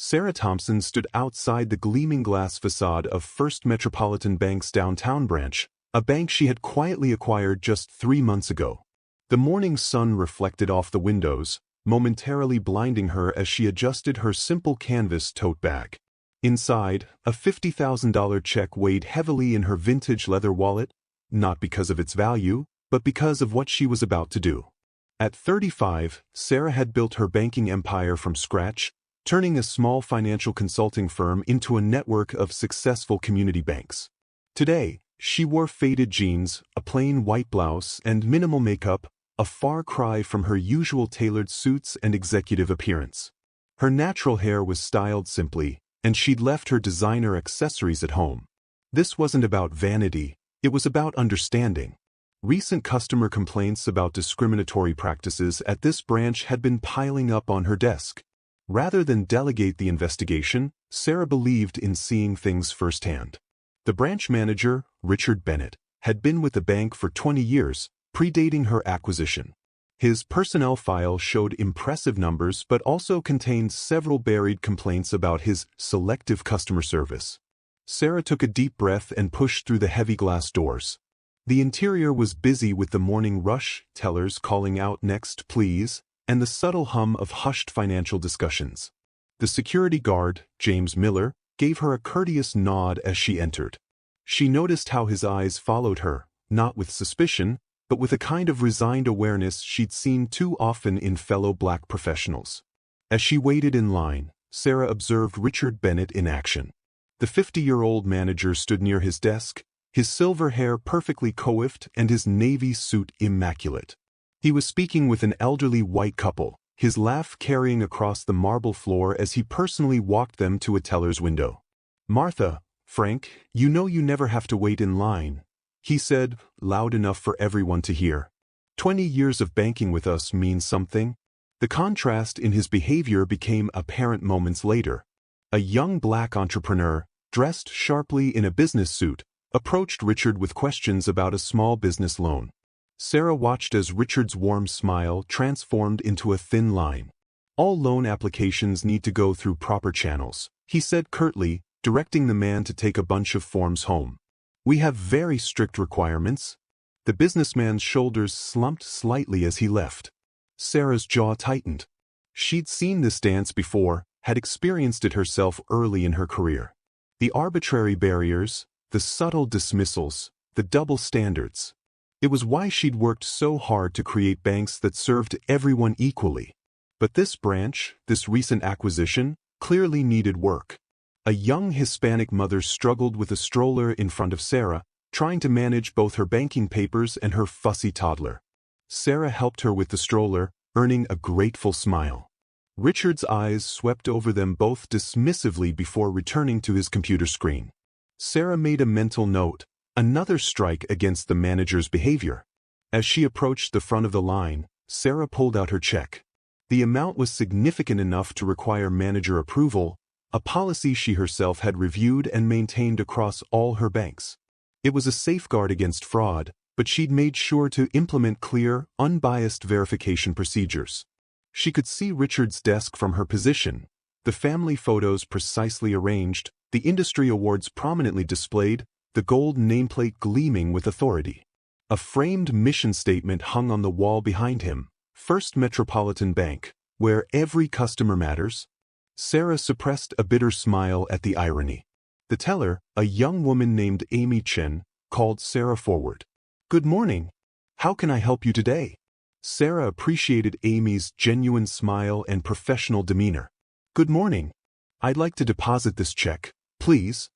Sarah Thompson stood outside the gleaming glass facade of First Metropolitan Bank's downtown branch, a bank she had quietly acquired just 3 months ago. The morning sun reflected off the windows, momentarily blinding her as she adjusted her simple canvas tote bag. Inside, a $50,000 check weighed heavily in her vintage leather wallet, not because of its value, but because of what she was about to do. At 35, Sarah had built her banking empire from scratch, turning a small financial consulting firm into a network of successful community banks. Today, she wore faded jeans, a plain white blouse, and minimal makeup, a far cry from her usual tailored suits and executive appearance. Her natural hair was styled simply, and she'd left her designer accessories at home. This wasn't about vanity, it was about understanding. Recent customer complaints about discriminatory practices at this branch had been piling up on her desk. Rather than delegate the investigation, Sarah believed in seeing things firsthand. The branch manager, Richard Bennett, had been with the bank for 20 years, predating her acquisition. His personnel file showed impressive numbers but also contained several buried complaints about his selective customer service. Sarah took a deep breath and pushed through the heavy glass doors. The interior was busy with the morning rush, tellers calling out "Next, please," and the subtle hum of hushed financial discussions. The security guard, James Miller, gave her a courteous nod as she entered. She noticed how his eyes followed her, not with suspicion, but with a kind of resigned awareness she'd seen too often in fellow black professionals. As she waited in line, Sarah observed Richard Bennett in action. The 50-year-old manager stood near his desk, his silver hair perfectly coiffed and his navy suit immaculate. He was speaking with an elderly white couple, his laugh carrying across the marble floor as he personally walked them to a teller's window. "Martha, Frank, you know you never have to wait in line," he said, loud enough for everyone to hear. 20 years of banking with us means something. The contrast in his behavior became apparent moments later. A young black entrepreneur, dressed sharply in a business suit, approached Richard with questions about a small business loan. Sarah watched as Richard's warm smile transformed into a thin line. "All loan applications need to go through proper channels," he said curtly, directing the man to take a bunch of forms home. "We have very strict requirements." The businessman's shoulders slumped slightly as he left. Sarah's jaw tightened. She'd seen this dance before, had experienced it herself early in her career. The arbitrary barriers, the subtle dismissals, the double standards. It was why she'd worked so hard to create banks that served everyone equally. But this branch, this recent acquisition, clearly needed work. A young Hispanic mother struggled with a stroller in front of Sarah, trying to manage both her banking papers and her fussy toddler. Sarah helped her with the stroller, earning a grateful smile. Richard's eyes swept over them both dismissively before returning to his computer screen. Sarah made a mental note, another strike against the manager's behavior. As she approached the front of the line, Sarah pulled out her check. The amount was significant enough to require manager approval, a policy she herself had reviewed and maintained across all her banks. It was a safeguard against fraud, but she'd made sure to implement clear, unbiased verification procedures. She could see Richard's desk from her position, the family photos precisely arranged, the industry awards prominently displayed, the gold nameplate gleaming with authority. A framed mission statement hung on the wall behind him, First Metropolitan Bank, where every customer matters. Sarah suppressed a bitter smile at the irony. The teller, a young woman named Amy Chen, called Sarah forward. "Good morning. How can I help you today?" Sarah appreciated Amy's genuine smile and professional demeanor. "Good morning. I'd like to deposit this check, please."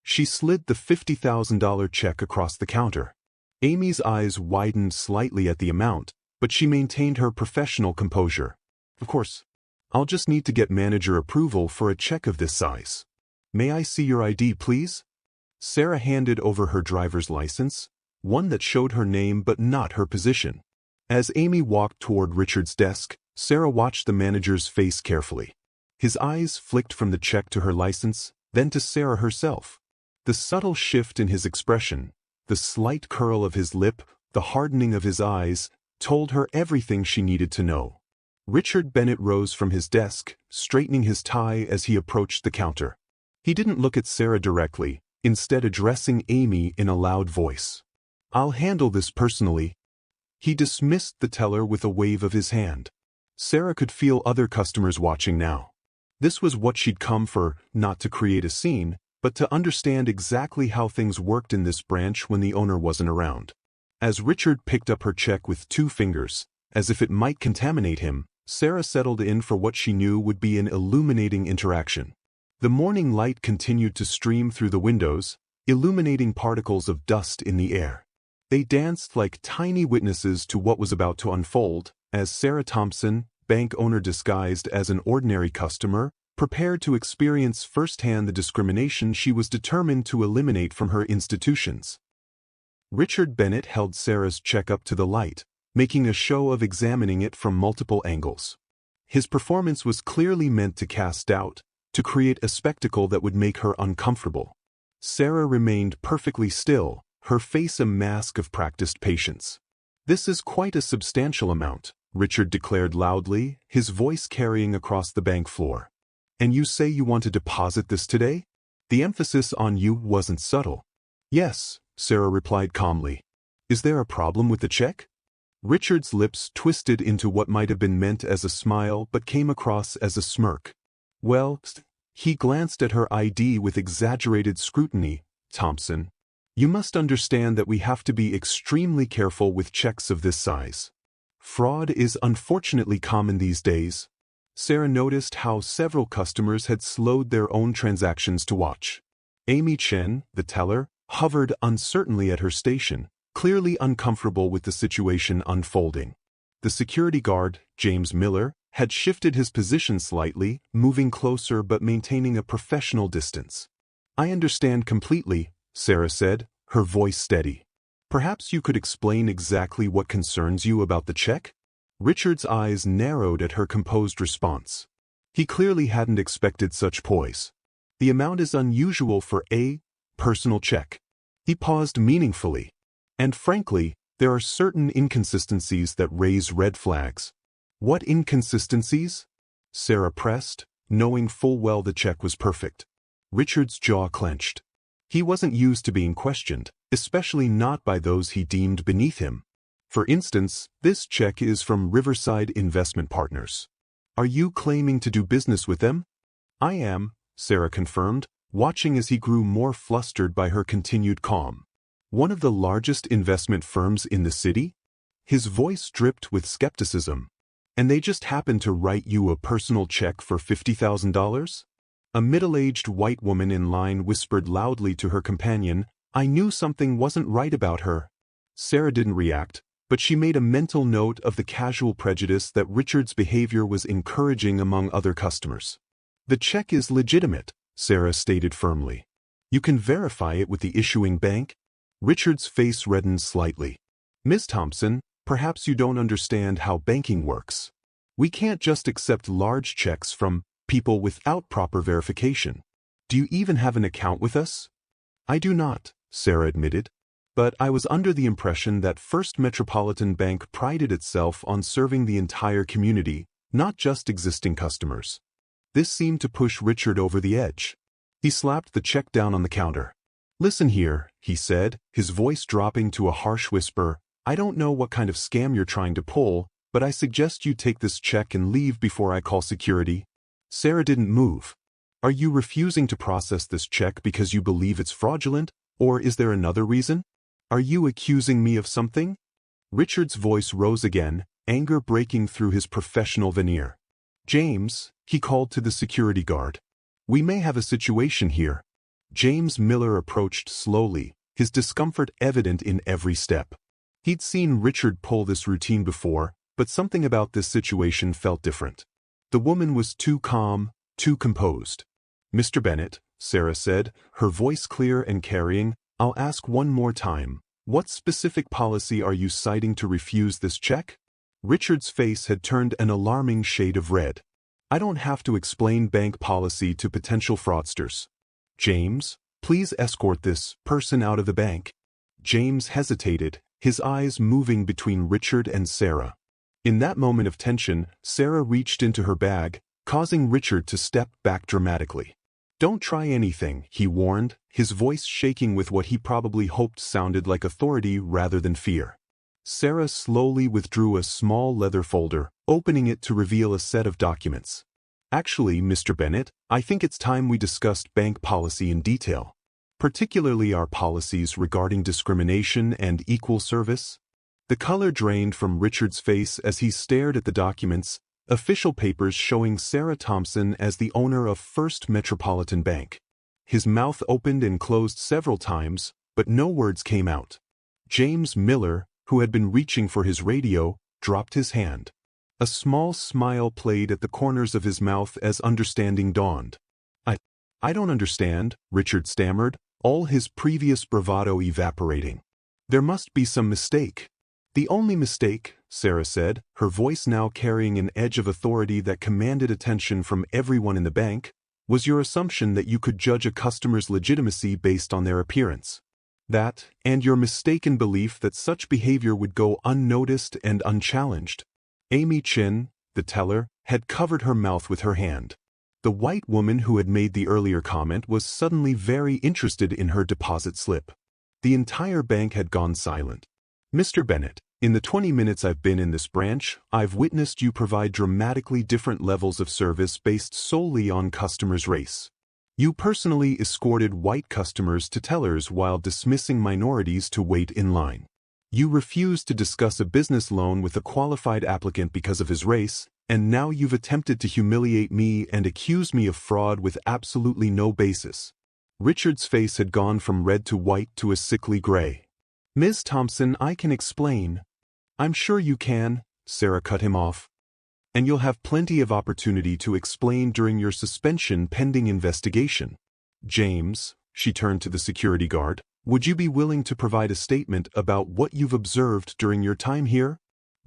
She slid the $50,000 check across the counter. Amy's eyes widened slightly at the amount, but she maintained her professional composure. "Of course. I'll just need to get manager approval for a check of this size. May I see your ID, please?" Sarah handed over her driver's license, one that showed her name but not her position. As Amy walked toward Richard's desk, Sarah watched the manager's face carefully. His eyes flicked from the check to her license, then to Sarah herself. The subtle shift in his expression, the slight curl of his lip, the hardening of his eyes, told her everything she needed to know. Richard Bennett rose from his desk, straightening his tie as he approached the counter. He didn't look at Sarah directly, instead addressing Amy in a loud voice. "I'll handle this personally." He dismissed the teller with a wave of his hand. Sarah could feel other customers watching now. This was what she'd come for, not to create a scene, but to understand exactly how things worked in this branch when the owner wasn't around. As Richard picked up her check with 2 fingers, as if it might contaminate him, Sarah settled in for what she knew would be an illuminating interaction. The morning light continued to stream through the windows, illuminating particles of dust in the air. They danced like tiny witnesses to what was about to unfold, as Sarah Thompson, bank owner disguised as an ordinary customer, prepared to experience firsthand the discrimination she was determined to eliminate from her institutions. Richard Bennett held Sarah's check up to the light, making a show of examining it from multiple angles. His performance was clearly meant to cast doubt, to create a spectacle that would make her uncomfortable. Sarah remained perfectly still, her face a mask of practiced patience. "This is quite a substantial amount," Richard declared loudly, his voice carrying across the bank floor. "And you say you want to deposit this today?" The emphasis on "you" wasn't subtle. "Yes," Sarah replied calmly. "Is there a problem with the check?" Richard's lips twisted into what might have been meant as a smile but came across as a smirk. "Well," he glanced at her ID with exaggerated scrutiny, "Thompson, you must understand that we have to be extremely careful with checks of this size. Fraud is unfortunately common these days." Sarah noticed how several customers had slowed their own transactions to watch. Amy Chen, the teller, hovered uncertainly at her station, clearly uncomfortable with the situation unfolding. The security guard, James Miller, had shifted his position slightly, moving closer but maintaining a professional distance. "I understand completely," Sarah said, her voice steady. "Perhaps you could explain exactly what concerns you about the check?" Richard's eyes narrowed at her composed response. He clearly hadn't expected such poise. "The amount is unusual for a personal check." He paused meaningfully. "And frankly, there are certain inconsistencies that raise red flags." "What inconsistencies?" Sarah pressed, knowing full well the check was perfect. Richard's jaw clenched. He wasn't used to being questioned, especially not by those he deemed beneath him. "For instance, this check is from Riverside Investment Partners. Are you claiming to do business with them?" "I am," Sarah confirmed, watching as he grew more flustered by her continued calm. "One of the largest investment firms in the city?" His voice dripped with skepticism. "And they just happened to write you a personal check for $50,000? A middle-aged white woman in line whispered loudly to her companion, "I knew something wasn't right about her." Sarah didn't react, but she made a mental note of the casual prejudice that Richard's behavior was encouraging among other customers. "The check is legitimate," Sarah stated firmly. "You can verify it with the issuing bank." Richard's face reddened slightly. "Ms. Thompson, perhaps you don't understand how banking works. We can't just accept large checks from people without proper verification. Do you even have an account with us?" "I do not," Sarah admitted. "But I was under the impression that First Metropolitan Bank prided itself on serving the entire community, not just existing customers." This seemed to push Richard over the edge. He slapped the check down on the counter. "Listen here," he said, his voice dropping to a harsh whisper, "I don't know what kind of scam you're trying to pull, but I suggest you take this check and leave before I call security." Sarah didn't move. "Are you refusing to process this check because you believe it's fraudulent, or is there another reason? Are you accusing me of something?" Richard's voice rose again, anger breaking through his professional veneer. "James," he called to the security guard. "We may have a situation here." James Miller approached slowly, his discomfort evident in every step. He'd seen Richard pull this routine before, but something about this situation felt different. The woman was too calm, too composed. "Mr. Bennett," Sarah said, her voice clear and carrying, "I'll ask one more time. What specific policy are you citing to refuse this check?" Richard's face had turned an alarming shade of red. "I don't have to explain bank policy to potential fraudsters. James, please escort this person out of the bank." James hesitated, his eyes moving between Richard and Sarah. In that moment of tension, Sarah reached into her bag, causing Richard to step back dramatically. "Don't try anything," he warned, his voice shaking with what he probably hoped sounded like authority rather than fear. Sarah slowly withdrew a small leather folder, opening it to reveal a set of documents. "Actually, Mr. Bennett, I think it's time we discussed bank policy in detail, particularly our policies regarding discrimination and equal service." The color drained from Richard's face as he stared at the documents, official papers showing Sarah Thompson as the owner of First Metropolitan Bank. His mouth opened and closed several times, but no words came out. James Miller, who had been reaching for his radio, dropped his hand. A small smile played at the corners of his mouth as understanding dawned. I don't understand," Richard stammered, all his previous bravado evaporating. "There must be some mistake." "The only mistake," Sarah said, her voice now carrying an edge of authority that commanded attention from everyone in the bank, "was your assumption that you could judge a customer's legitimacy based on their appearance. That, and your mistaken belief that such behavior would go unnoticed and unchallenged." Amy Chin, the teller, had covered her mouth with her hand. The white woman who had made the earlier comment was suddenly very interested in her deposit slip. The entire bank had gone silent. "Mr. Bennett, in the 20 minutes I've been in this branch, I've witnessed you provide dramatically different levels of service based solely on customers' race. You personally escorted white customers to tellers while dismissing minorities to wait in line. You refused to discuss a business loan with a qualified applicant because of his race, and now you've attempted to humiliate me and accuse me of fraud with absolutely no basis." Richard's face had gone from red to white to a sickly gray. "Ms. Thompson, I can explain." "I'm sure you can," Sarah cut him off. "And you'll have plenty of opportunity to explain during your suspension pending investigation. James," she turned to the security guard, "would you be willing to provide a statement about what you've observed during your time here?"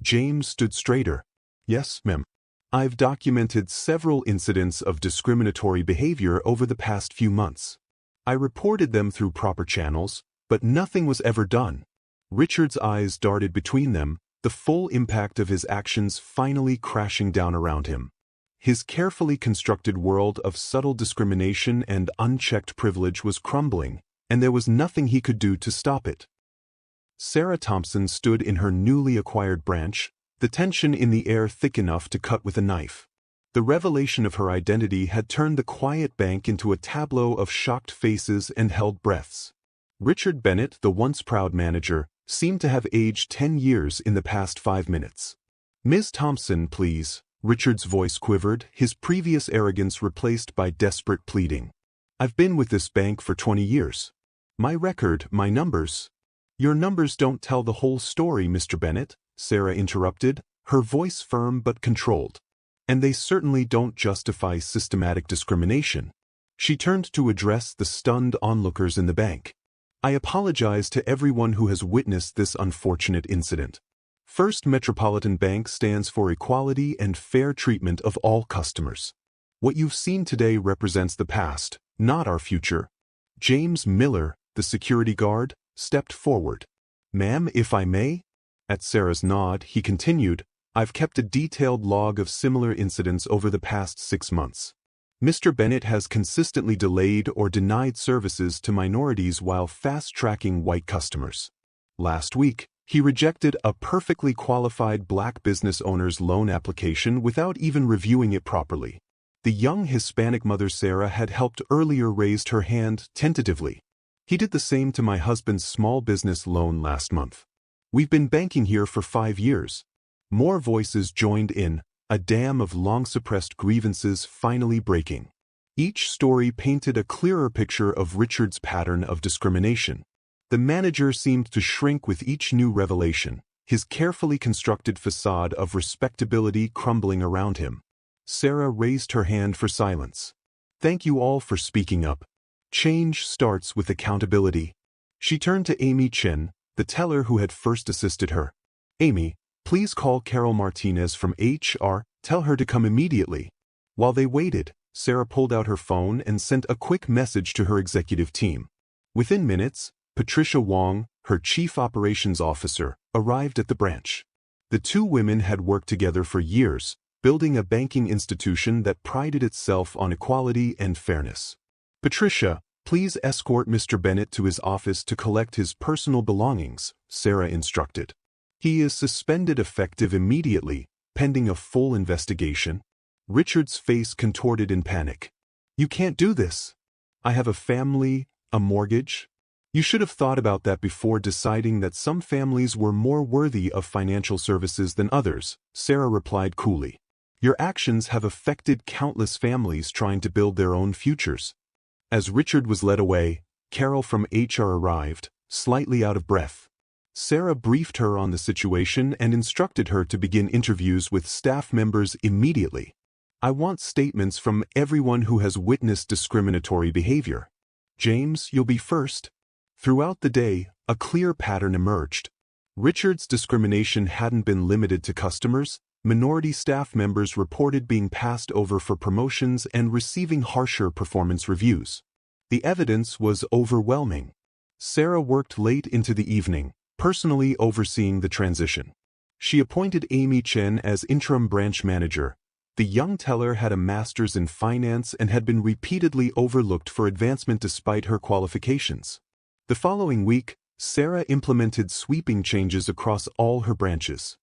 James stood straighter. "Yes, ma'am. I've documented several incidents of discriminatory behavior over the past few months. I reported them through proper channels, but nothing was ever done." Richard's eyes darted between them, the full impact of his actions finally crashing down around him. His carefully constructed world of subtle discrimination and unchecked privilege was crumbling, and there was nothing he could do to stop it. Sarah Thompson stood in her newly acquired branch, the tension in the air thick enough to cut with a knife. The revelation of her identity had turned the quiet bank into a tableau of shocked faces and held breaths. Richard Bennett, the once proud manager, seemed to have aged 10 years in the past 5 minutes. "Ms. Thompson, please," Richard's voice quivered, his previous arrogance replaced by desperate pleading. "I've been with this bank for 20 years. My record, my numbers." "Your numbers don't tell the whole story, Mr. Bennett," Sarah interrupted, her voice firm but controlled. "And they certainly don't justify systematic discrimination." She turned to address the stunned onlookers in the bank. "I apologize to everyone who has witnessed this unfortunate incident. First Metropolitan Bank stands for equality and fair treatment of all customers. What you've seen today represents the past, not our future." James Miller, the security guard, stepped forward. "Ma'am, if I may?" At Sarah's nod, he continued, "I've kept a detailed log of similar incidents over the past 6 months. Mr. Bennett has consistently delayed or denied services to minorities while fast-tracking white customers. Last week, he rejected a perfectly qualified black business owner's loan application without even reviewing it properly. The young Hispanic mother Sarah had helped earlier raised her hand tentatively. He did the same to my husband's small business loan last month. We've been banking here for 5 years. More voices joined in, a dam of long-suppressed grievances finally breaking. Each story painted a clearer picture of Richard's pattern of discrimination. The manager seemed to shrink with each new revelation, his carefully constructed facade of respectability crumbling around him. Sarah raised her hand for silence. "Thank you all for speaking up. Change starts with accountability." She turned to Amy Chin, the teller who had first assisted her. "Amy, please call Carol Martinez from HR, tell her to come immediately." While they waited, Sarah pulled out her phone and sent a quick message to her executive team. Within minutes, Patricia Wong, her chief operations officer, arrived at the branch. The two women had worked together for years, building a banking institution that prided itself on equality and fairness. "Patricia, please escort Mr. Bennett to his office to collect his personal belongings," Sarah instructed. "He is suspended effective immediately, pending a full investigation." Richard's face contorted in panic. "You can't do this. I have a family, a mortgage." "You should have thought about that before deciding that some families were more worthy of financial services than others," Sarah replied coolly. "Your actions have affected countless families trying to build their own futures." As Richard was led away, Carol from HR arrived, slightly out of breath. Sarah briefed her on the situation and instructed her to begin interviews with staff members immediately. "I want statements from everyone who has witnessed discriminatory behavior. James, you'll be first." Throughout the day, a clear pattern emerged. Richard's discrimination hadn't been limited to customers. Minority staff members reported being passed over for promotions and receiving harsher performance reviews. The evidence was overwhelming. Sarah worked late into the evening, personally overseeing the transition. She appointed Amy Chen as interim branch manager. The young teller had a master's in finance and had been repeatedly overlooked for advancement despite her qualifications. The following week, Sarah implemented sweeping changes across all her branches.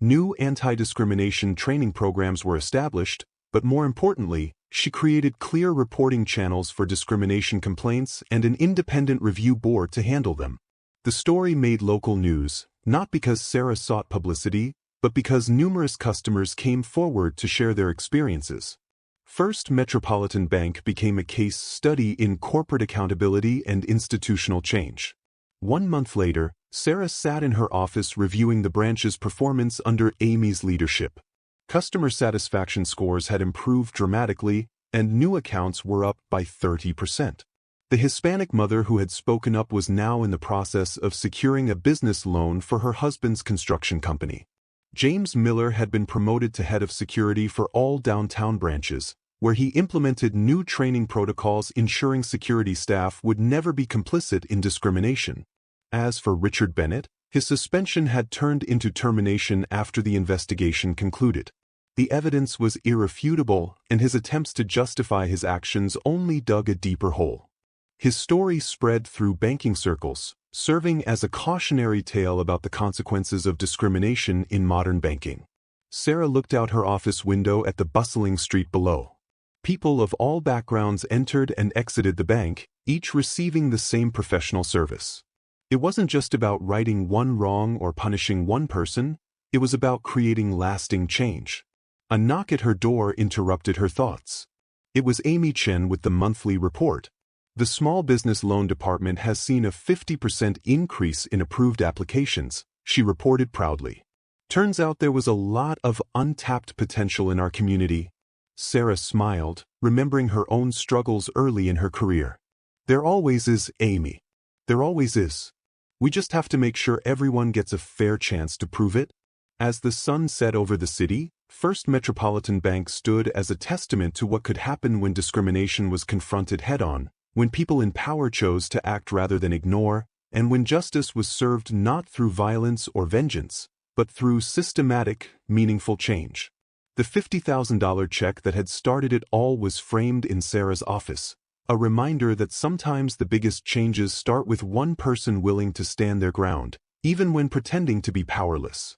New anti-discrimination training programs were established, but more importantly, she created clear reporting channels for discrimination complaints and an independent review board to handle them. The story made local news, not because Sarah sought publicity, but because numerous customers came forward to share their experiences. First Metropolitan Bank became a case study in corporate accountability and institutional change. 1 month later, Sarah sat in her office reviewing the branch's performance under Amy's leadership. Customer satisfaction scores had improved dramatically, and new accounts were up by 30%. The Hispanic mother who had spoken up was now in the process of securing a business loan for her husband's construction company. James Miller had been promoted to head of security for all downtown branches, where he implemented new training protocols ensuring security staff would never be complicit in discrimination. As for Richard Bennett, his suspension had turned into termination after the investigation concluded. The evidence was irrefutable, and his attempts to justify his actions only dug a deeper hole. His story spread through banking circles, serving as a cautionary tale about the consequences of discrimination in modern banking. Sarah looked out her office window at the bustling street below. People of all backgrounds entered and exited the bank, each receiving the same professional service. It wasn't just about righting one wrong or punishing one person, it was about creating lasting change. A knock at her door interrupted her thoughts. It was Amy Chen with the monthly report. "The small business loan department has seen a 50% increase in approved applications," she reported proudly. "Turns out there was a lot of untapped potential in our community." Sarah smiled, remembering her own struggles early in her career. "There always is, Amy. There always is. We just have to make sure everyone gets a fair chance to prove it." As the sun set over the city, First Metropolitan Bank stood as a testament to what could happen when discrimination was confronted head-on, when people in power chose to act rather than ignore, and when justice was served not through violence or vengeance, but through systematic, meaningful change. The $50,000 check that had started it all was framed in Sarah's office, a reminder that sometimes the biggest changes start with one person willing to stand their ground, even when pretending to be powerless.